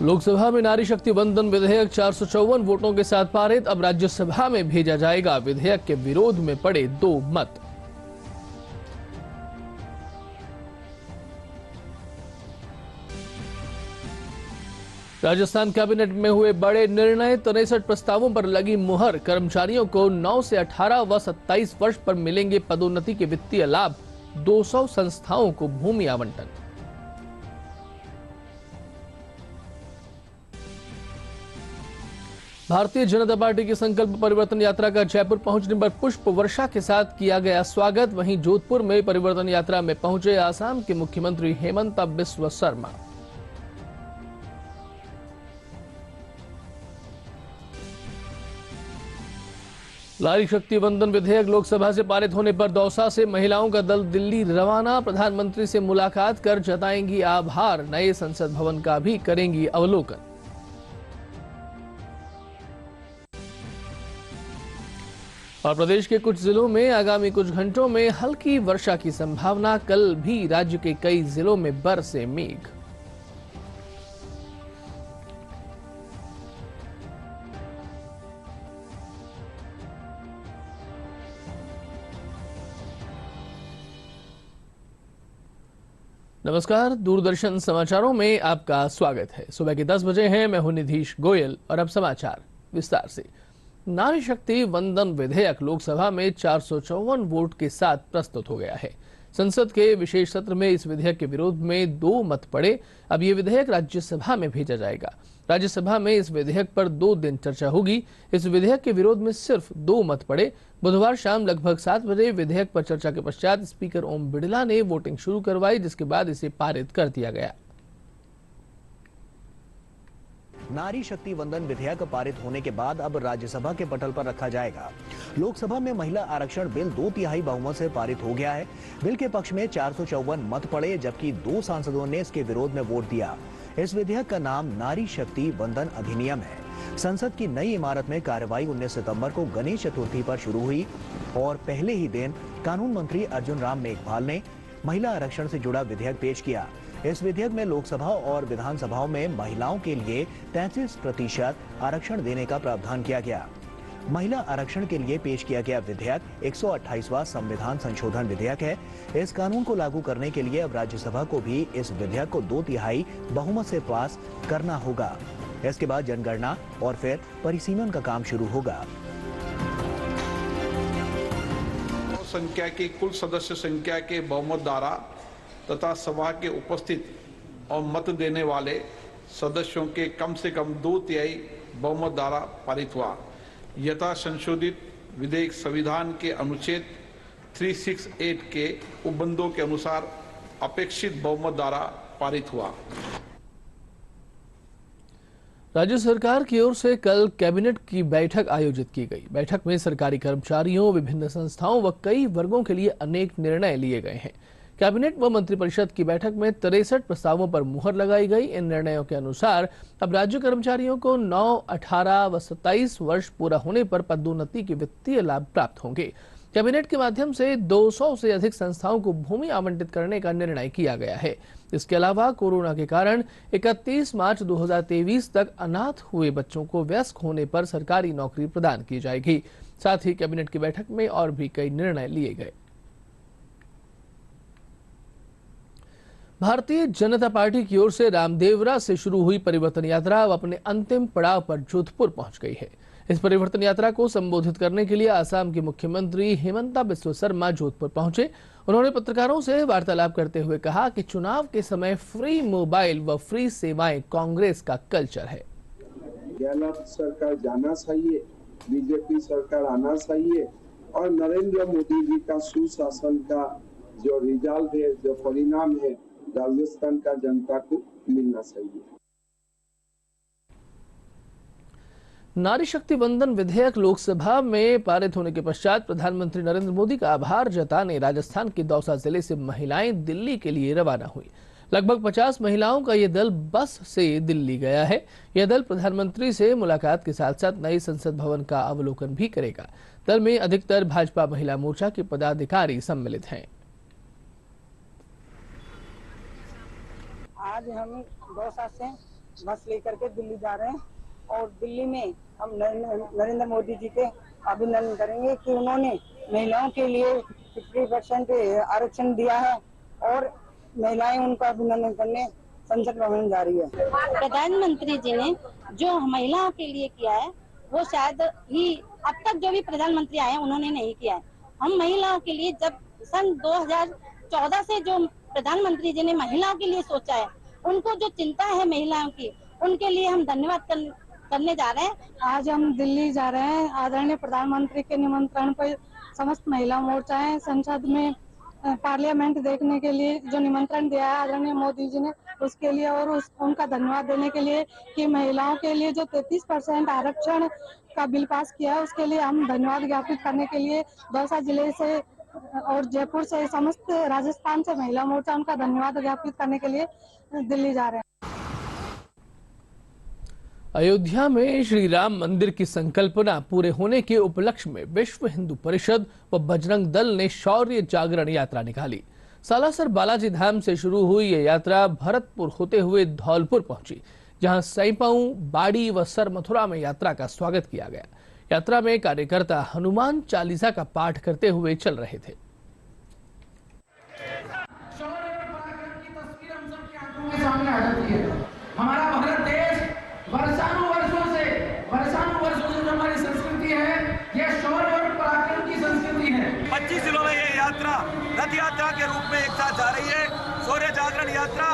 लोकसभा में नारी शक्ति वंदन विधेयक 454 वोटों के साथ पारित। अब राज्यसभा में भेजा जाएगा। विधेयक के विरोध में पड़े 2 मत। राजस्थान कैबिनेट में हुए बड़े निर्णय। 63 प्रस्तावों पर लगी मुहर। कर्मचारियों को 9 से 18 व 27 वर्ष पर मिलेंगे पदोन्नति के वित्तीय लाभ। 200 संस्थाओं को भूमि आवंटन। भारतीय जनता पार्टी की संकल्प परिवर्तन यात्रा का जयपुर पहुंचने पर पुष्प वर्षा के साथ किया गया स्वागत। वहीं जोधपुर में परिवर्तन यात्रा में पहुंचे आसाम के मुख्यमंत्री हेमंता बिस्वा शर्मा। नारी शक्ति वंदन विधेयक लोकसभा से पारित होने पर दौसा से महिलाओं का दल दिल्ली रवाना। प्रधानमंत्री से मुलाकात कर जताएंगी आभार। नए संसद भवन का भी करेंगी अवलोकन। और प्रदेश के कुछ जिलों में आगामी कुछ घंटों में हल्की वर्षा की संभावना। कल भी राज्य के कई जिलों में बरसे मेघ। नमस्कार, दूरदर्शन समाचारों में आपका स्वागत है। सुबह के 10 बजे हैं। मैं हूं निधीश गोयल और अब समाचार विस्तार से। नारी शक्ति वंदन विधेयक लोकसभा में 454 वोट के साथ प्रस्तुत हो गया है। संसद के विशेष सत्र में इस विधेयक के विरोध में 2 मत पड़े। अब ये विधेयक राज्यसभा में भेजा जाएगा। राज्यसभा में इस विधेयक पर 2 दिन चर्चा होगी। इस विधेयक के विरोध में सिर्फ 2 मत पड़े। बुधवार शाम लगभग 7 बजे विधेयक पर चर्चा के पश्चात स्पीकर ओम बिड़ला ने वोटिंग शुरू करवाई, जिसके बाद इसे पारित कर दिया गया। नारी शक्ति वंदन विधेयक पारित होने के बाद अब राज्यसभा के पटल पर रखा जाएगा। लोकसभा में महिला आरक्षण बिल 2/3 बहुमत से पारित हो गया है। बिल के पक्ष में 454 मत पड़े, जबकि 2 सांसदों ने इसके विरोध में वोट दिया। इस विधेयक का नाम नारी शक्ति वंदन अधिनियम है। संसद की नई इमारत में कार्रवाई 19 सितंबर को गणेश चतुर्थी पर शुरू हुई और पहले ही दिन कानून मंत्री अर्जुन राम मेघवाल ने महिला आरक्षण से जुड़ा विधेयक पेश किया। इस विधेयक में लोकसभा और विधानसभाओं में महिलाओं के लिए 33% आरक्षण देने का प्रावधान किया गया। महिला आरक्षण के लिए पेश किया गया विधेयक 128वां संविधान संशोधन विधेयक है। इस कानून को लागू करने के लिए अब राज्यसभा को भी इस विधेयक को 2/3 बहुमत से पास करना होगा। इसके बाद जनगणना और फिर परिसीमन का काम शुरू होगा। संख्या की कुल सदस्य संख्या के बहुमत द्वारा तथा सभा के उपस्थित और मत देने वाले सदस्यों के कम से कम 2/3 बहुमत द्वारा पारित हुआ। यथा संशोधित विधेयक संविधान के अनुच्छेद 368 के उपबंधों के अनुसार अपेक्षित बहुमत द्वारा पारित हुआ। राज्य सरकार की ओर से कल कैबिनेट की बैठक आयोजित की गई। बैठक में सरकारी कर्मचारियों, विभिन्न संस्थाओं व कई वर्गों के लिए अनेक निर्णय लिए गए हैं। कैबिनेट व मंत्रिपरिषद की बैठक में 63 प्रस्तावों पर मुहर लगाई गई। इन निर्णयों के अनुसार अब राज्य कर्मचारियों को 9, 18 व 27 वर्ष पूरा होने पर पदोन्नति के वित्तीय लाभ प्राप्त होंगे। कैबिनेट के माध्यम से 200 से अधिक संस्थाओं को भूमि आवंटित करने का निर्णय किया गया है। इसके अलावा कोरोना के कारण 31 मार्च 2023 तक अनाथ हुए बच्चों को वयस्क होने पर सरकारी नौकरी प्रदान की जाएगी। साथ ही कैबिनेट की बैठक में और भी कई निर्णय लिए गए। भारतीय जनता पार्टी की ओर से रामदेवरा से शुरू हुई परिवर्तन यात्रा अब अपने अंतिम पड़ाव पर जोधपुर पहुंच गई है। इस परिवर्तन यात्रा को संबोधित करने के लिए आसाम के मुख्यमंत्री हेमंता बिस्वा शर्मा जोधपुर पहुंचे। उन्होंने पत्रकारों से वार्तालाप करते हुए कहा कि चुनाव के समय फ्री मोबाइल व फ्री सेवाएं कांग्रेस का कल्चर है। गहलोत सरकार जाना चाहिए, बीजेपी सरकार आना चाहिए और नरेंद्र मोदी जी का सुशासन का जो रिजल्ट है, जो परिणाम है, राजस्थान का जनता को मिलना चाहिए। नारी शक्ति वंदन विधेयक लोकसभा में पारित होने के पश्चात प्रधानमंत्री नरेंद्र मोदी का आभार जताने राजस्थान के दौसा जिले से महिलाएं दिल्ली के लिए रवाना हुई। लगभग 50 महिलाओं का यह दल बस से दिल्ली गया है। यह दल प्रधानमंत्री से मुलाकात के साथ साथ नए संसद भवन का अवलोकन भी करेगा। दल में अधिकतर भाजपा महिला मोर्चा के पदाधिकारी सम्मिलित हैं। आज हम दौसा से बस लेकर के दिल्ली जा रहे हैं और दिल्ली में हम नरेंद्र मोदी जी के अभिनंदन करेंगे कि उन्होंने महिलाओं के लिए 50% आरक्षण दिया है और महिलाएं उनका अभिनंदन करने संसद भवन जा रही है। प्रधानमंत्री जी ने जो महिलाओं के लिए किया है वो शायद ही अब तक जो भी प्रधानमंत्री आए उन्होंने नहीं किया है। हम महिलाओं के लिए जब सन 2014 से जो प्रधानमंत्री जी ने महिलाओं के लिए सोचा है, उनको जो चिंता है महिलाओं की, उनके लिए हम धन्यवाद करने जा रहे हैं। आज हम दिल्ली जा रहे हैं आदरणीय प्रधानमंत्री के निमंत्रण पर। समस्त महिला मोर्चा है संसद में पार्लियामेंट देखने के लिए जो निमंत्रण दिया है आदरणीय मोदी जी ने, उसके लिए और उनका धन्यवाद देने के लिए कि महिलाओं के लिए जो 33% आरक्षण का बिल पास किया है उसके लिए हम धन्यवाद ज्ञापित करने के लिए दौसा जिले से और जयपुर से समस्त राजस्थान से महिला मोर्चा उनका धन्यवाद ज्ञापित करने के लिए दिल्ली जा रहे हैं। अयोध्या में श्री राम मंदिर की संकल्पना पूरे होने के उपलक्ष्य में विश्व हिंदू परिषद व बजरंग दल ने शौर्य जागरण यात्रा निकाली। सालासर बालाजी धाम से शुरू हुई ये यात्रा भरतपुर होते हुए धौलपुर पहुंची, जहां सैपाऊ, बाड़ी व सर मथुरा में यात्रा का स्वागत किया गया। यात्रा में कार्यकर्ता हनुमान चालीसा का पाठ करते हुए चल रहे थे। हमारा भारत देश वर्षानुवर्षों से जो हमारी संस्कृति है, यह शौर्य और पराक्रम की संस्कृति है। 25 जिलों में ये यात्रा रथ यात्रा के रूप में एक साथ जा रही है। शौर्य जागरण यात्रा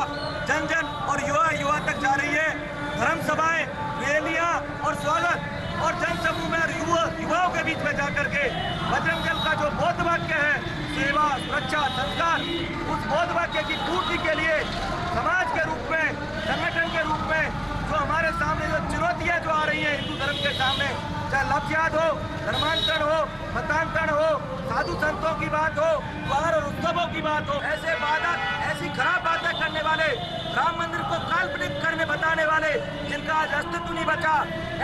जन जन और युवा तक जा रही है। धर्म सभाएं, रैलियां और स्वागत और जन समूह में युवाओं के बीच में जाकर के बजरंग दल का जो बोध वाक्य है, सेवा, सुरक्षा, संस्कार, उस बोध वाक्य की पूर्ति के लिए समाज के रूप में, संगठन के रूप में जो हमारे सामने जो चुनौतियां जो आ रही हैं हिंदू धर्म के सामने, चाहे लक्ष्याद हो, धर्मांतरण हो, मतांतरण हो, साधु संतों की बात हो, त्योहार और उत्सवों की बात हो, ऐसी खराब बातें करने वाले, राम मंदिर को काल्पनिक करने बताने वाले, जिनका आज अस्तित्व नहीं बचा,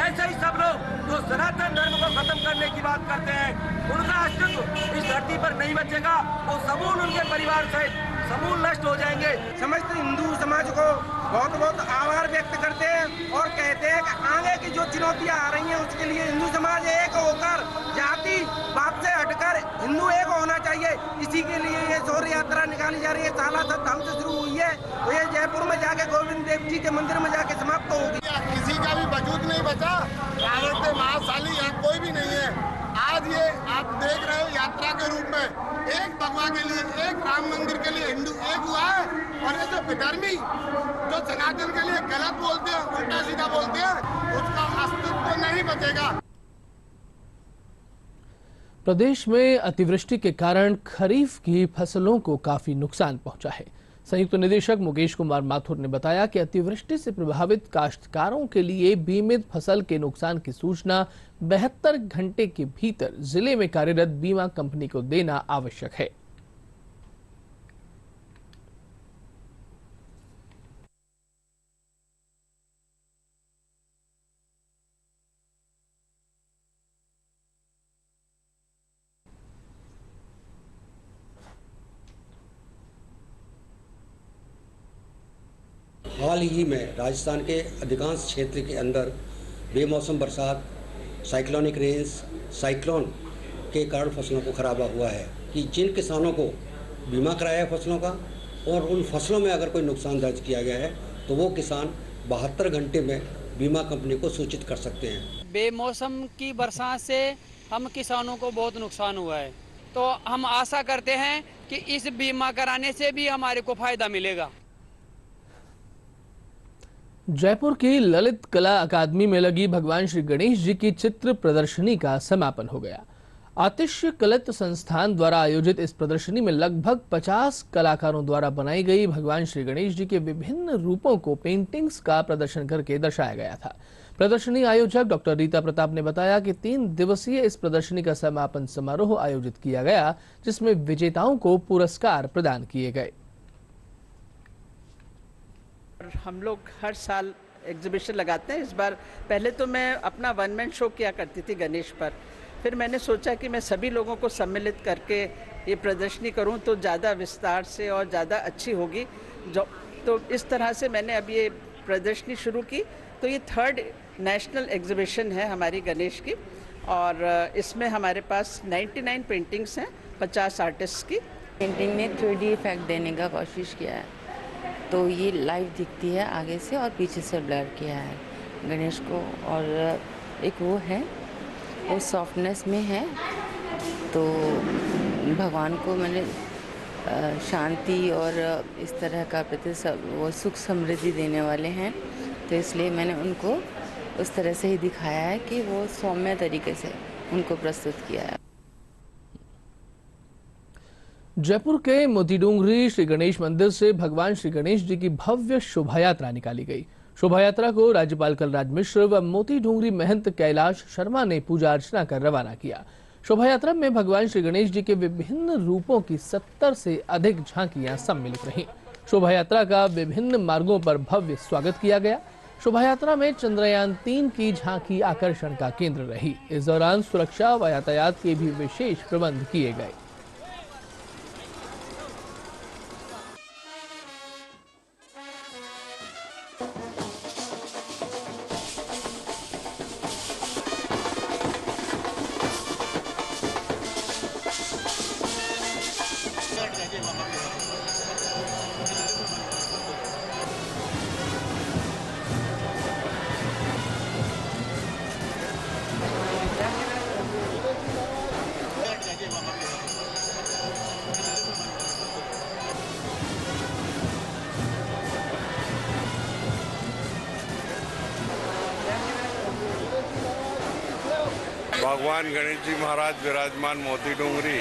ऐसे ही सब लोग जो सनातन धर्म को खत्म करने की बात करते हैं, उनका अस्तित्व इस धरती पर नहीं बचेगा। वो समूल उनके परिवार से समूल नष्ट हो जाएंगे। समस्त हिंदू समाज को बहुत बहुत आभार व्यक्त करते हैं और कहते हैं कि आगे की जो चुनौतियां आ रही हैं उसके लिए हिंदू समाज एक होकर, जाति बात से हटकर हिंदू एक होना चाहिए। इसी के लिए ये शौर्य यात्रा निकाली जा रही है। सालासर धाम से शुरू हुई है तो ये जयपुर में जाके गोविंद देव जी के मंदिर में जाके समाप्त होगी। किसी का भी वजूद नहीं बचा, भारत के महाशाली यहाँ कोई भी नहीं है। आज ये आप देख रहे हो यात्रा के रूप में एक भगवान के लिए, एक राम मंदिर के लिए हिंदू एक हुआ है। और ये जो विधर्मी जो सनातन के लिए गलत बोलते हैं, उल्टा सीधा बोलते हैं, उसका अस्तित्व नहीं बचेगा। प्रदेश में अतिवृष्टि के कारण खरीफ की फसलों को काफी नुकसान पहुंचा है। संयुक्त निदेशक मुकेश कुमार माथुर ने बताया कि अतिवृष्टि से प्रभावित काश्तकारों के लिए बीमित फसल के नुकसान की सूचना 72 घंटे के भीतर जिले में कार्यरत बीमा कंपनी को देना आवश्यक है। हाल ही में राजस्थान के अधिकांश क्षेत्र के अंदर बेमौसम बरसात, साइक्लोनिक रेंज, साइक्लोन के कारण फसलों को खराबा हुआ है कि जिन किसानों को बीमा कराया है फसलों का और उन फसलों में अगर कोई नुकसान दर्ज किया गया है तो वो किसान 72 घंटे में बीमा कंपनी को सूचित कर सकते हैं। बेमौसम की बरसात से हम किसानों को बहुत नुकसान हुआ है, तो हम आशा करते हैं कि इस बीमा कराने से भी हमारे को फायदा मिलेगा। जयपुर की ललित कला अकादमी में लगी भगवान श्री गणेश जी की चित्र प्रदर्शनी का समापन हो गया। आतिश्य कलित संस्थान द्वारा आयोजित इस प्रदर्शनी में लगभग 50 कलाकारों द्वारा बनाई गई भगवान श्री गणेश जी के विभिन्न रूपों को पेंटिंग्स का प्रदर्शन करके दर्शाया गया था। प्रदर्शनी आयोजक डॉक्टर रीता प्रताप ने बताया कि 3 दिवसीय इस प्रदर्शनी का समापन समारोह आयोजित किया गया, जिसमें विजेताओं को पुरस्कार प्रदान किए गए। हम लोग हर साल एग्जीबिशन लगाते हैं। इस बार पहले तो मैं अपना वन मैन शो किया करती थी गणेश पर, फिर मैंने सोचा कि मैं सभी लोगों को सम्मिलित करके ये प्रदर्शनी करूं तो ज़्यादा विस्तार से और ज़्यादा अच्छी होगी। तो इस तरह से मैंने अब ये प्रदर्शनी शुरू की। तो ये 3rd नेशनल एग्जीबिशन है हमारी गणेश की, और इसमें हमारे पास 99 पेंटिंग्स हैं 50 आर्टिस्ट की। पेंटिंग में 3D इफेक्ट देने का कोशिश किया है, तो ये लाइव दिखती है आगे से और पीछे से ब्लर किया है गणेश को। और एक वो है, वो सॉफ्टनेस में है, तो भगवान को मैंने शांति और इस तरह का प्रति वो सुख समृद्धि देने वाले हैं, तो इसलिए मैंने उनको उस तरह से ही दिखाया है कि वो सौम्य तरीके से उनको प्रस्तुत किया है। जयपुर के मोतीडूंगरी श्री गणेश मंदिर से भगवान श्री गणेश जी की भव्य शोभा यात्रा निकाली गई। शोभा यात्रा को राज्यपाल कलराज मिश्र व मोतीडूंगरी महंत कैलाश शर्मा ने पूजा अर्चना कर रवाना किया। शोभा यात्रा में भगवान श्री गणेश जी के विभिन्न रूपों की 70 से अधिक झांकियां सम्मिलित रहीं। शोभा यात्रा का विभिन्न मार्गों पर भव्य स्वागत किया गया। शोभा यात्रा में चंद्रयान 3 की झांकी आकर्षण का केंद्र रही। इस दौरान सुरक्षा व यातायात के भी विशेष प्रबंध किए गए। भगवान गणेश जी महाराज विराजमान मोतीडूंगरी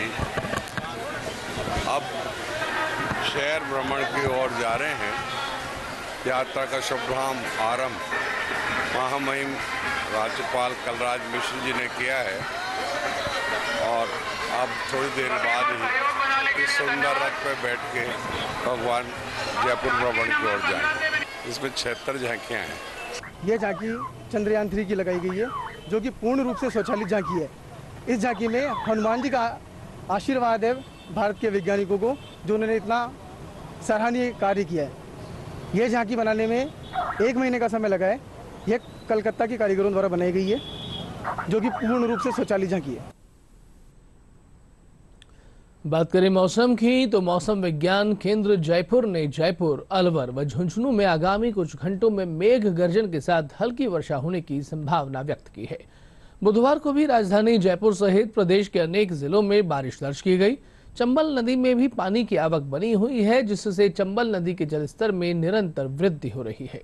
अब शहर भ्रमण की ओर जा रहे हैं। यात्रा का शुभारंभ महामहिम राज्यपाल कलराज मिश्र जी ने किया है और अब थोड़ी देर बाद ही इस सुंदर रथ पर बैठ के भगवान जयपुर भ्रमण की ओर जाएंगे। इसमें 76 झांकियाँ हैं। ये झांकी चंद्रयान 3 की लगाई गई है, जो कि पूर्ण रूप से स्वचालित झांकी है। इस झांकी में हनुमान जी का आशीर्वाद है भारत के वैज्ञानिकों को, जो उन्होंने इतना सराहनीय कार्य किया है। ये झांकी बनाने में 1 महीने का समय लगा है। यह कलकत्ता के कारीगरों द्वारा बनाई गई है, जो कि पूर्ण रूप से स्वचालित झांकी है। बात करें मौसम की, तो मौसम विज्ञान केंद्र जयपुर ने जयपुर, अलवर व झुंझुनू में आगामी कुछ घंटों में मेघ गर्जन के साथ हल्की वर्षा होने की संभावना व्यक्त की है। बुधवार को भी राजधानी जयपुर सहित प्रदेश के अनेक जिलों में बारिश दर्ज की गई। चंबल नदी में भी पानी की आवक बनी हुई है, जिससे चंबल नदी के जलस्तर में निरंतर वृद्धि हो रही है।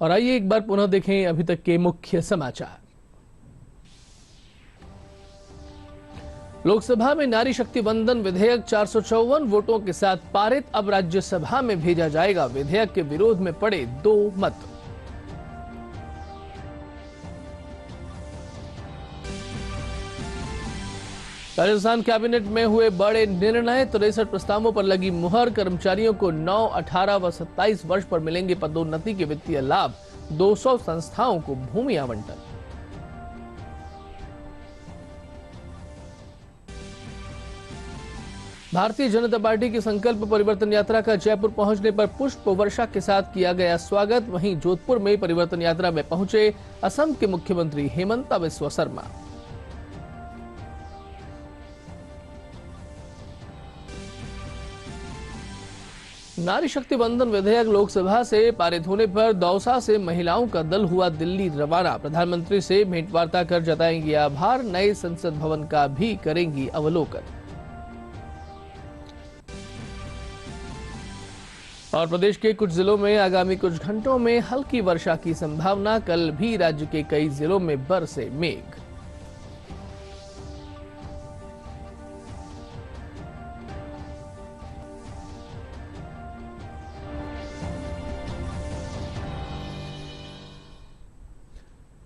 और आइए एक बार पुनः देखें अभी तक के मुख्य समाचार। लोकसभा में नारी शक्ति वंदन विधेयक 454 वोटों के साथ पारित। अब राज्यसभा में भेजा जाएगा। विधेयक के विरोध में पड़े 2 मत। राजस्थान कैबिनेट में हुए बड़े निर्णय। 63 प्रस्तावों पर लगी मुहर। कर्मचारियों को 9, 18 व 27 वर्ष पर मिलेंगे पदोन्नति के वित्तीय लाभ। 200 संस्थाओं को भूमि आवंटन। भारतीय जनता पार्टी की संकल्प परिवर्तन यात्रा का जयपुर पहुंचने पर पुष्प वर्षा के साथ किया गया स्वागत। वहीं जोधपुर में परिवर्तन यात्रा में पहुंचे असम के मुख्यमंत्री हेमंत बिस्वा शर्मा। नारी शक्ति वंदन विधेयक लोकसभा से पारित होने पर दौसा से महिलाओं का दल हुआ दिल्ली रवाना। प्रधानमंत्री से भेंटवार्ता कर जताएंगी आभार। नए संसद भवन का भी करेंगी अवलोकन। और प्रदेश के कुछ जिलों में आगामी कुछ घंटों में हल्की वर्षा की संभावना। कल भी राज्य के कई जिलों में बरसे मेघ।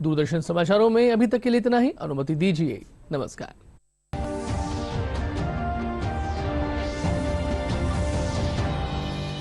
दूरदर्शन समाचारों में अभी तक के लिए इतना ही। अनुमति दीजिए। नमस्कार।